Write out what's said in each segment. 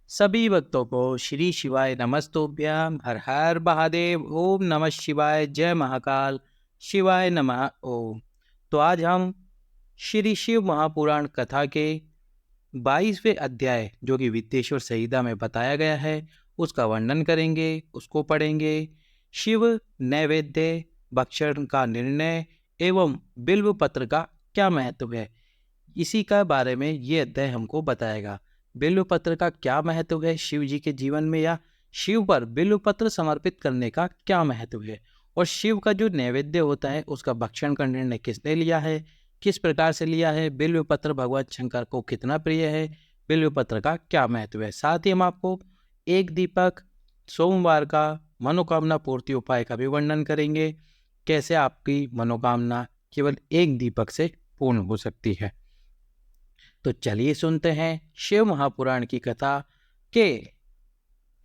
सभी भक्तों को श्री शिवाय नमस्तोभ्यम। हर हर महादेव। ओम नमः शिवाय। जय महाकाल। शिवाय नमः। ओम। तो आज हम श्री शिव महापुराण कथा के 22वें अध्याय जो कि वित्तेश्वर संहिता में बताया गया है उसका वर्णन करेंगे, उसको पढ़ेंगे। शिव नैवेद्य भक्षण का निर्णय एवं बिल्व पत्र का क्या महत्व है, इसी का बारे में ये अध्याय हमको बताएगा। बिल्व पत्र का क्या महत्व है शिव जी के जीवन में, या शिव पर बिल्व पत्र समर्पित करने का क्या महत्व है, और शिव का जो नैवेद्य होता है उसका भक्षण का निर्णय किसने लिया है, किस प्रकार से लिया है, बिल्व पत्र भगवान शंकर को कितना प्रिय है, बिल्व पत्र का क्या महत्व है। साथ ही हम आपको एक दीपक सोमवार का मनोकामना पूर्ति उपाय का भी वर्णन करेंगे, कैसे आपकी मनोकामना केवल एक दीपक से पूर्ण हो सकती है। तो चलिए सुनते हैं शिव महापुराण की कथा के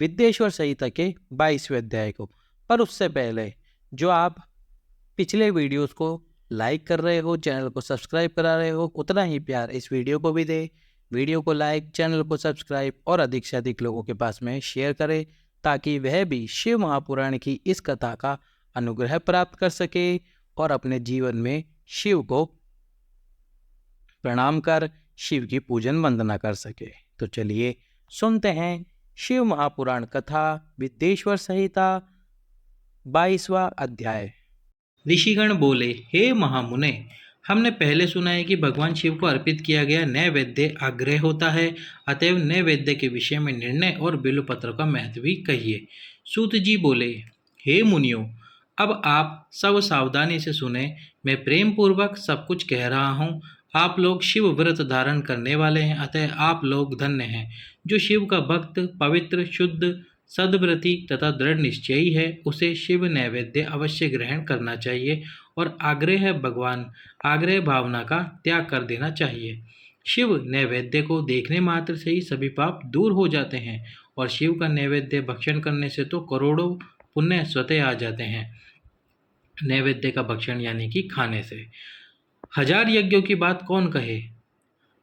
विद्येश्वर संहिता के 22वें अध्याय को। पर उससे पहले जो आप पिछले वीडियोस को लाइक कर रहे हो, चैनल को सब्सक्राइब करा रहे हो, उतना ही प्यार इस वीडियो को भी दे। वीडियो को लाइक, चैनल को सब्सक्राइब और अधिक से अधिक लोगों के पास में शेयर करें, ताकि वह भी शिव महापुराण की इस कथा का अनुग्रह प्राप्त कर सके और अपने जीवन में शिव को प्रणाम कर शिव की पूजन वंदना कर सके। तो चलिए सुनते हैं शिव महापुराण कथा विद्येश्वर संहिता 22वां अध्याय। ऋषिगण बोले, हे महामुने, हमने पहले सुना है कि भगवान शिव को अर्पित किया गया नैवेद्य आग्रह होता है, अतएव नैवेद्य के विषय में निर्णय और बिल्वपत्र का महत्व भी कहिए। सूत जी बोले, हे मुनियों, अब आप सब सावधानी से सुने। मैं प्रेम पूर्वक सब कुछ कह रहा हूँ। आप लोग शिव व्रत धारण करने वाले हैं, अतः आप लोग धन्य हैं। जो शिव का भक्त, पवित्र, शुद्ध, सद्व्रती तथा दृढ़ निश्चयी है, उसे शिव नैवेद्य अवश्य ग्रहण करना चाहिए और आग्रह भावना का त्याग कर देना चाहिए। शिव नैवेद्य को देखने मात्र से ही सभी पाप दूर हो जाते हैं, और शिव का नैवेद्य भक्षण करने से तो करोड़ों पुण्य स्वतः आ जाते हैं। नैवेद्य का भक्षण यानी कि खाने से। हजार यज्ञों की बात कौन कहे,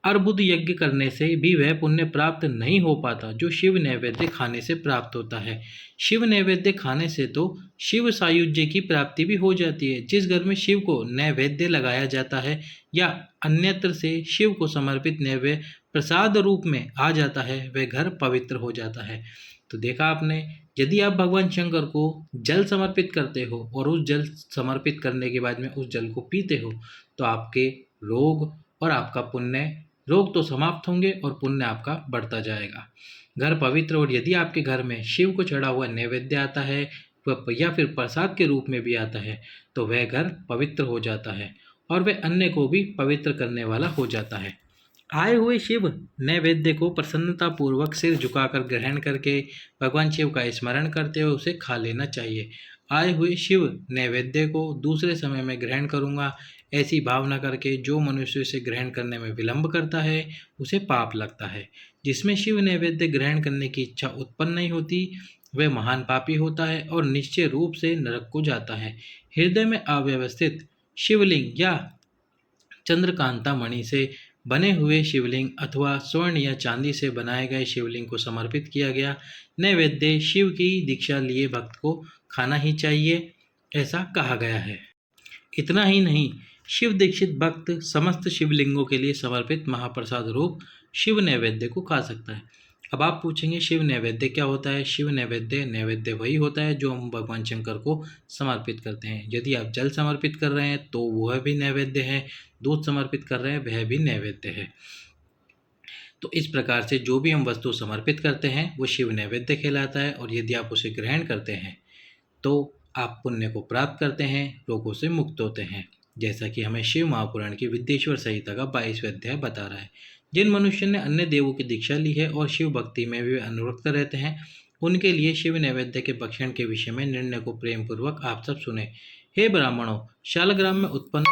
अर्बुद यज्ञ करने से भी वह पुण्य प्राप्त नहीं हो पाता जो शिव नैवेद्य खाने से प्राप्त होता है। शिव नैवेद्य खाने से तो शिव सायुज्य की प्राप्ति भी हो जाती है। जिस घर में शिव को नैवेद्य लगाया जाता है या अन्यत्र से शिव को समर्पित नैवेद्य प्रसाद रूप में आ जाता है, वह घर पवित्र हो जाता है। तो देखा आपने, यदि आप भगवान शंकर को जल समर्पित करते हो और उस जल समर्पित करने के बाद में उस जल को पीते हो, तो आपके रोग और आपका पुण्य, रोग तो समाप्त होंगे और पुण्य आपका बढ़ता जाएगा। घर पवित्र, और यदि आपके घर में शिव को चढ़ा हुआ नैवेद्य आता है या फिर प्रसाद के रूप में भी आता है, तो वह घर पवित्र हो जाता है और वह अन्य को भी पवित्र करने वाला हो जाता है। आए हुए शिव नैवेद्य को प्रसन्नता पूर्वक सिर झुकाकर ग्रहण करके भगवान शिव का स्मरण करते हुए उसे खा लेना चाहिए। आए हुए शिव नैवेद्य को दूसरे समय में ग्रहण करूंगा, ऐसी भावना करके जो मनुष्य इसे ग्रहण करने में विलंब करता है उसे पाप लगता है। जिसमें शिव नैवेद्य ग्रहण करने की इच्छा उत्पन्न नहीं होती, वह महान पापी होता है और निश्चय रूप से नरक को जाता है। हृदय में अव्यवस्थित शिवलिंग या चंद्रकांता मणि से बने हुए शिवलिंग अथवा स्वर्ण या चांदी से बनाए गए शिवलिंग को समर्पित किया गया नैवेद्य शिव की दीक्षा लिए भक्त को खाना ही चाहिए, ऐसा कहा गया है। इतना ही नहीं, शिव दीक्षित भक्त समस्त शिवलिंगों के लिए समर्पित महाप्रसाद रूप शिव नैवेद्य को खा सकता है। अब आप पूछेंगे, शिव नैवेद्य क्या होता है? शिव नैवेद्य वही होता है जो हम भगवान शंकर को समर्पित करते हैं। यदि आप जल समर्पित कर रहे हैं तो वह भी नैवेद्य है, दूध समर्पित कर रहे हैं वह भी नैवेद्य है। तो इस प्रकार से जो भी हम वस्तु समर्पित करते हैं वो शिव नैवेद्य कहलाता है, और यदि आप उसे ग्रहण करते हैं तो आप पुण्य को प्राप्त करते हैं, रोगों से मुक्त होते हैं, जैसा कि हमें शिव महापुराण की विद्येश्वर संहिता का 22वां अध्याय बता रहा है। जिन मनुष्य ने अन्य देवों की दीक्षा ली है और शिव भक्ति में भी अनुरक्त रहते हैं, उनके लिए शिव नैवेद्य के भक्षण के विषय में निर्णय को प्रेम पूर्वक आप सब सुने। हे ब्राह्मणों, शालग्राम में उत्पन्न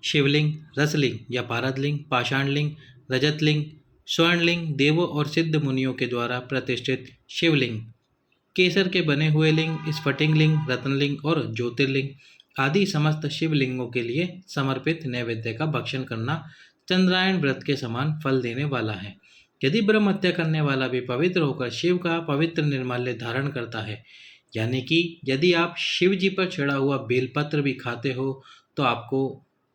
शिवलिंग, रसलिंग या पारदलिंग, पाषाणलिंग, रजतलिंग, स्वर्णलिंग, देवों और सिद्ध मुनियों के द्वारा प्रतिष्ठित शिवलिंग, केसर के बने हुए लिंग, स्फटिकलिंग, रत्नलिंग और ज्योतिर्लिंग आदि समस्त शिवलिंगों के लिए समर्पित नैवेद्य का भक्षण करना चंद्रायण व्रत के समान फल देने वाला है। यदि ब्रह्म हत्या करने वाला भी पवित्र होकर शिव का पवित्र निर्माल्य धारण करता है, यानी कि यदि आप शिव जी पर चढ़ा हुआ बेलपत्र भी खाते हो तो आपको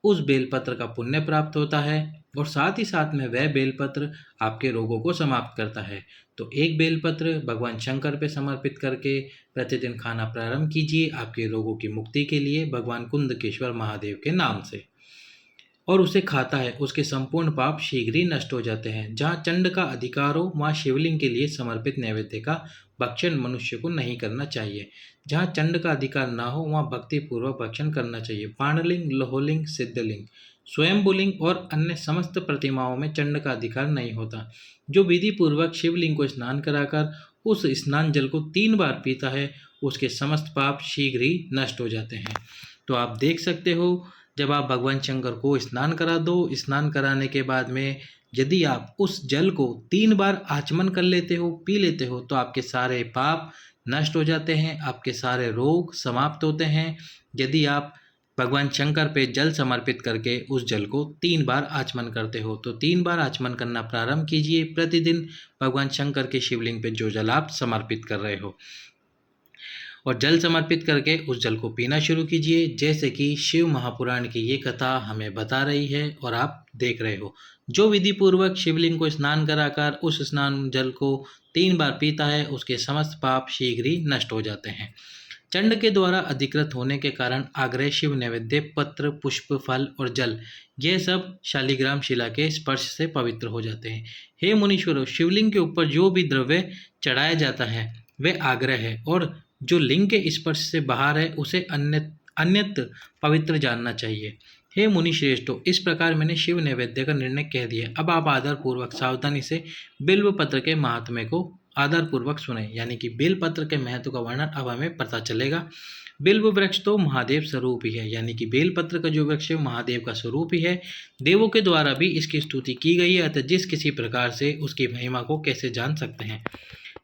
उस बेलपत्र का पुण्य प्राप्त होता है, और साथ ही साथ में वह बेलपत्र आपके रोगों को समाप्त करता है। तो एक बेलपत्र भगवान शंकर पे समर्पित करके प्रतिदिन खाना प्रारंभ कीजिए आपके रोगों की मुक्ति के लिए भगवान कुंदकेश्वर महादेव के नाम से, और उसे खाता है उसके संपूर्ण पाप शीघ्र ही नष्ट हो जाते हैं। जहाँ चंड का अधिकार हो वहाँ शिवलिंग के लिए समर्पित नैवेद्य का भक्षण मनुष्य को नहीं करना चाहिए। जहाँ चंड का अधिकार ना हो वहाँ भक्ति पूर्वक भक्षण करना चाहिए। पांडलिंग, लोहलिंग, सिद्धलिंग, स्वयंभुलिंग और अन्य समस्त प्रतिमाओं में चंड का अधिकार नहीं होता। जो विधि पूर्वक शिवलिंग को स्नान कराकर उस स्नान जल को 3 बार पीता है उसके समस्त पाप शीघ्र ही नष्ट हो जाते हैं। तो आप देख सकते हो, जब आप भगवान शंकर को स्नान करा दो, स्नान कराने के बाद में यदि आप उस जल को 3 बार आचमन कर लेते हो, पी लेते हो, तो आपके सारे पाप नष्ट हो जाते हैं, आपके सारे रोग समाप्त होते हैं। यदि आप भगवान शंकर पे जल समर्पित करके उस जल को 3 बार आचमन करते हो, तो 3 बार आचमन करना प्रारंभ कीजिए प्रतिदिन भगवान शंकर के शिवलिंग पे जो जल आप समर्पित कर रहे हो, और जल समर्पित करके उस जल को पीना शुरू कीजिए, जैसे कि शिव महापुराण की ये कथा हमें बता रही है और आप देख रहे हो। जो विधि पूर्वक शिवलिंग को स्नान कराकर उस स्नान जल को 3 बार पीता है उसके समस्त पाप शीघ्र ही नष्ट हो जाते हैं। चंड के द्वारा अधिकृत होने के कारण आग्रह शिव नैवेद्य पत्र, पुष्प, फल और जल ये सब शालिग्राम शिला के स्पर्श से पवित्र हो जाते हैं। हे मुनीश्वरों, शिवलिंग के ऊपर जो भी द्रव्य चढ़ाया जाता है वह आग्रह है, और जो लिंग के स्पर्श से बाहर है उसे अन्यत्र पवित्र जानना चाहिए। हे मुनि श्रेष्ठो, इस प्रकार मैंने शिव नैवेद्य का निर्णय कह दिया। अब आप आदर पूर्वक सावधानी से बिल्व पत्र के महात्म्य को आदर पूर्वक सुने, यानी कि बेल पत्र के महत्व का वर्णन अब हमें पता चलेगा। बिल्व वृक्ष तो महादेव स्वरूप ही है, यानी कि बेल पत्र का जो वृक्ष है महादेव का स्वरूप ही है। देवों के द्वारा भी इसकी स्तुति की गई है, अतः जिस किसी प्रकार से उसकी महिमा को कैसे जान सकते हैं।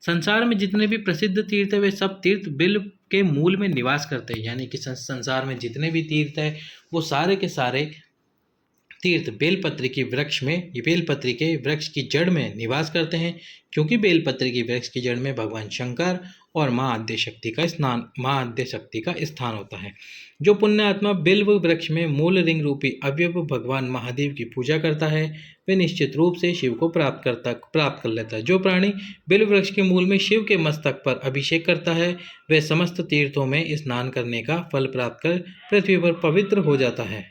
संसार में जितने भी प्रसिद्ध तीर्थ है वे सब तीर्थ बिल्व के मूल में निवास करते हैं, यानी कि संसार में जितने भी तीर्थ है वो सारे के सारे तीर्थ बेलपत्री की वृक्ष में, ये बेलपत्री के वृक्ष की जड़ में निवास करते हैं, क्योंकि बेलपत्री की वृक्ष की जड़ में भगवान शंकर और माँ आद्य शक्ति का स्थान होता है। जो पुण्य आत्मा बिल्व वृक्ष में मूल रिंग रूपी अवयव भगवान महादेव की पूजा करता है वे निश्चित रूप से शिव को प्राप्त कर लेता है। जो प्राणी बिल्व वृक्ष के मूल में शिव के मस्तक पर अभिषेक करता है वह समस्त तीर्थों में स्नान करने का फल प्राप्त कर पृथ्वी पर पवित्र हो जाता है।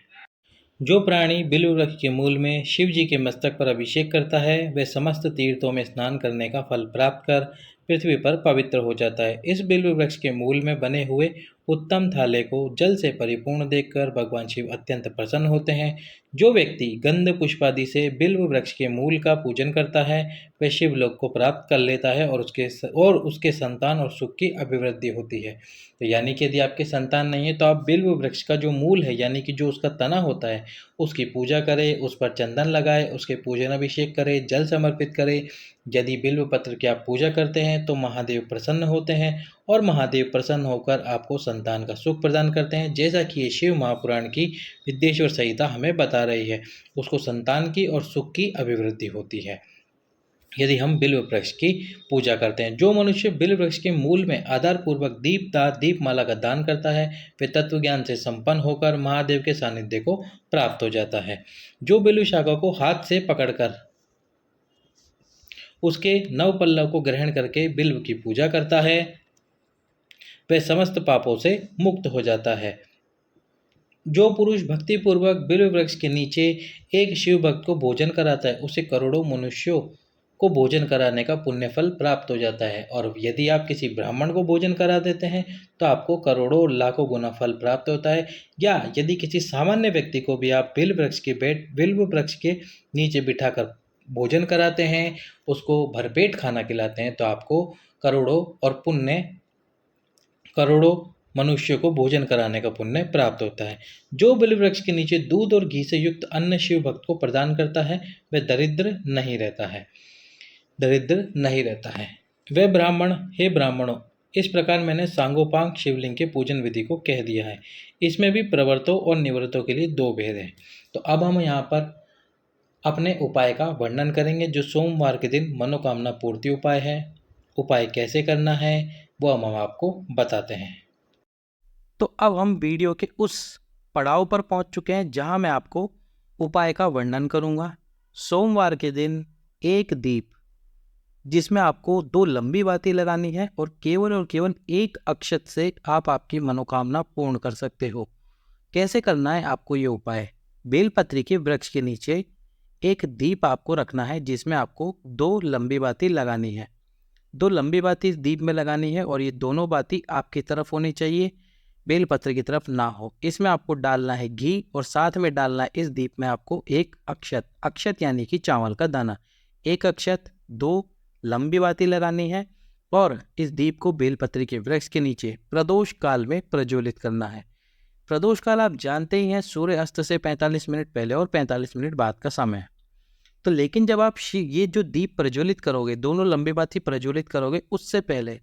जो प्राणी बिल्व वृक्ष के मूल में शिव जी के मस्तक पर अभिषेक करता है वह समस्त तीर्थों में स्नान करने का फल प्राप्त कर पृथ्वी पर पवित्र हो जाता है। इस बिल्व वृक्ष के मूल में बने हुए उत्तम थाले को जल से परिपूर्ण देखकर भगवान शिव अत्यंत प्रसन्न होते हैं। जो व्यक्ति गंध पुष्पादि से बिल्व वृक्ष के मूल का पूजन करता है वह शिवलोक को प्राप्त कर लेता है और उसके संतान और सुख की अभिवृद्धि होती है। तो यानी कि यदि आपके संतान नहीं है तो आप बिल्व वृक्ष का जो मूल है, यानी कि जो उसका तना होता है, उसकी पूजा करें, उस पर चंदन लगाए, उसके पूजन अभिषेक करें, जल समर्पित करें। यदि बिल्व पत्र की आप पूजा करते हैं तो महादेव प्रसन्न होते हैं और महादेव प्रसन्न होकर आपको संतान का सुख प्रदान करते हैं। जैसा कि ये शिव महापुराण की विद्येश्वर संहिता हमें बता रही है, उसको संतान की और सुख की अभिवृद्धि होती है यदि हम बिल्व वृक्ष की पूजा करते हैं। जो मनुष्य बिल्व वृक्ष के मूल में आधारपूर्वक दीपमाला का दान करता है वे तत्व ज्ञान से संपन्न होकर महादेव के सानिध्य को प्राप्त हो जाता है। जो बिल्व शाखा को हाथ से पकड़कर उसके नव पल्लव को ग्रहण करके बिल्व की पूजा करता है वह समस्त पापों से मुक्त हो जाता है। जो पुरुष भक्ति पूर्वक बिल्व वृक्ष के नीचे एक शिव भक्त को भोजन कराता है उसे करोड़ों मनुष्यों को भोजन कराने का पुण्य फल प्राप्त हो जाता है। और यदि आप किसी ब्राह्मण को भोजन करा देते हैं तो आपको करोड़ों लाखों गुना फल प्राप्त होता है। या यदि किसी सामान्य व्यक्ति को भी आप बिल्व वृक्ष के नीचे बिठाकर भोजन कराते हैं, उसको भरपेट खाना खिलाते हैं, तो आपको करोड़ों मनुष्य को भोजन कराने का पुण्य प्राप्त होता है। जो बिल्व वृक्ष के नीचे दूध और घी से युक्त अन्न शिव भक्त को प्रदान करता है वह दरिद्र नहीं रहता है। वह ब्राह्मण, हे ब्राह्मणों, इस प्रकार मैंने सांगोपांग शिवलिंग के पूजन विधि को कह दिया है। इसमें भी प्रवर्तों और निवृत्तों के लिए 2 भेद हैं। तो अब हम यहाँ पर अपने उपाय का वर्णन करेंगे जो सोमवार के दिन मनोकामना पूर्ति उपाय है। उपाय कैसे करना है वो हम आपको बताते हैं। तो अब हम वीडियो के उस पड़ाव पर पहुंच चुके हैं जहां मैं आपको उपाय का वर्णन करूंगा। सोमवार के दिन एक दीप जिसमें आपको 2 लंबी बाती लगानी है और केवल एक अक्षत से आप आपकी मनोकामना पूर्ण कर सकते हो। कैसे करना है आपको ये उपाय? बेलपत्री के वृक्ष के नीचे एक दीप आपको रखना है जिसमें आपको 2 लंबी बाती लगानी है। 2 लंबी बाती इस दीप में लगानी है और ये दोनों बाती आपकी तरफ होनी चाहिए, बेलपत्र की तरफ ना हो। इसमें आपको डालना है घी और साथ में डालना है इस दीप में आपको एक अक्षत यानी कि चावल का दाना। एक अक्षत, 2 लंबी बाती लगानी है और इस दीप को बेलपत्री के वृक्ष के नीचे प्रदोष काल में प्रज्वलित करना है। प्रदोष काल आप जानते ही हैं, सूर्य अस्त से 45 मिनट पहले और 45 मिनट बाद का समय है। तो लेकिन जब आप ये जो दीप प्रज्वलित करोगे, दोनों लंबी बाती प्रज्वलित करोगे, उससे पहले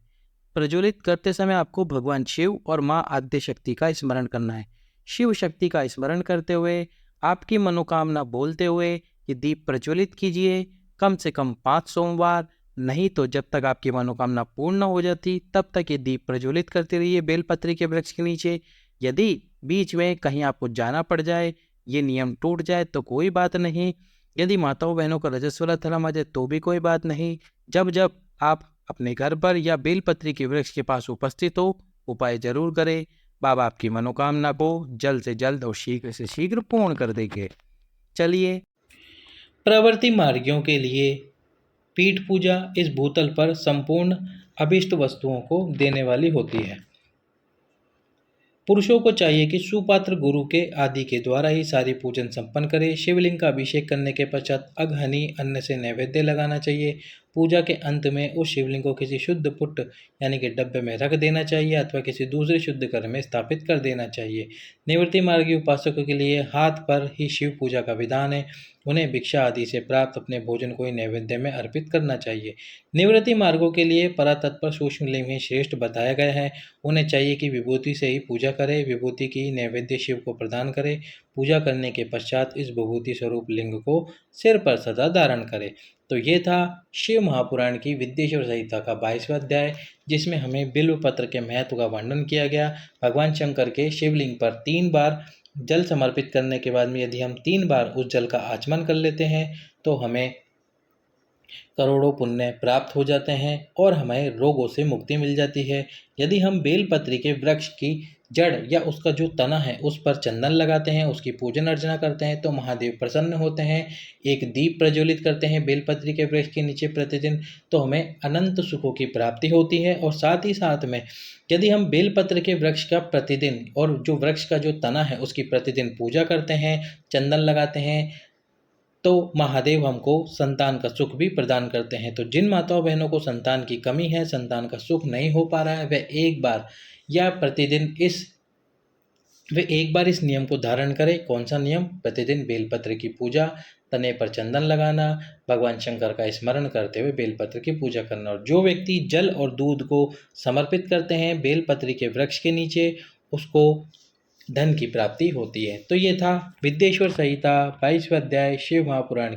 प्रज्वलित करते समय आपको भगवान शिव और माँ आद्य शक्ति का स्मरण करना है। शिव शक्ति का स्मरण करते हुए, आपकी मनोकामना बोलते हुए ये दीप प्रज्वलित कीजिए कम से कम 5 सोमवार, नहीं तो जब तक आपकी मनोकामना पूर्ण न हो जाती तब तक ये दीप प्रज्वलित करते रहिए बेलपत्री के वृक्ष के नीचे। यदि बीच में कहीं आपको जाना पड़ जाए, ये नियम टूट जाए तो कोई बात नहीं। यदि माताओं बहनों का रजस्वला धर्म आ जाए तो भी कोई बात नहीं। जब जब आप अपने घर पर या बेलपत्री के वृक्ष के पास उपस्थित हो, उपाय जरूर करें। बाबा आपकी मनोकामना को जल्द से जल्द और शीघ्र से शीघ्र पूर्ण कर देंगे। चलिए, प्रवृत्ति मार्गियों के लिए पीठ पूजा इस भूतल पर संपूर्ण अभिष्ट वस्तुओं को देने वाली होती है। पुरुषों को चाहिए कि सुपात्र गुरु के आदि के द्वारा ही सारी पूजन संपन्न करे। शिवलिंग का अभिषेक करने के पश्चात अघहनी अन्न से नैवेद्य लगाना चाहिए। पूजा के अंत में उस शिवलिंग को किसी शुद्ध पुट यानी कि डब्बे में रख देना चाहिए अथवा किसी दूसरे शुद्ध घर में स्थापित कर देना चाहिए। निवृत्ति मार्गी उपासकों के लिए हाथ पर ही शिव पूजा का विधान है। उन्हें भिक्षा आदि से प्राप्त अपने भोजन को ही नैवेद्य में अर्पित करना चाहिए। निवृत्ति मार्गों के लिए परातत्पर सूक्ष्म लिंग ही श्रेष्ठ बताया गया है। उन्हें चाहिए कि विभूति से ही पूजा करे, विभूति की नैवेद्य शिव को प्रदान करे। पूजा करने के पश्चात इस विभूति स्वरूप लिंग को सिर पर सदा धारण करे। तो ये था शिव महापुराण की विद्येश्वर संहिता का 22वां अध्याय, जिसमें हमें बिल्व पत्र के महत्व का वर्णन किया गया। भगवान शंकर के शिवलिंग पर 3 बार जल समर्पित करने के बाद में यदि हम 3 बार उस जल का आचमन कर लेते हैं तो हमें करोड़ों पुण्य प्राप्त हो जाते हैं और हमें रोगों से मुक्ति मिल जाती है। यदि हम बेलपत्री के वृक्ष की जड़ या उसका जो तना है उस पर चंदन लगाते हैं, उसकी पूजन अर्चना करते हैं तो महादेव प्रसन्न होते हैं। एक दीप प्रज्वलित करते हैं बेलपत्री के वृक्ष के नीचे प्रतिदिन तो हमें अनंत सुखों की प्राप्ति होती है। और साथ ही साथ में यदि हम बेलपत्र के वृक्ष का प्रतिदिन और जो वृक्ष का जो तना है उसकी प्रतिदिन पूजा करते हैं, चंदन लगाते हैं तो महादेव हमको संतान का सुख भी प्रदान करते हैं। तो जिन माताओं बहनों को संतान की कमी है, संतान का सुख नहीं हो पा रहा है, वे एक बार या प्रतिदिन इस नियम को धारण करें। कौन सा नियम? प्रतिदिन बेलपत्र की पूजा, तने पर चंदन लगाना, भगवान शंकर का स्मरण करते हुए बेलपत्र की पूजा करना। और जो व्यक्ति जल और दूध को समर्पित करते हैं बेलपत्र के वृक्ष के नीचे, उसको धन की प्राप्ति होती है। तो ये था विद्येश्वर संहिता 22वां अध्याय शिव महापुराण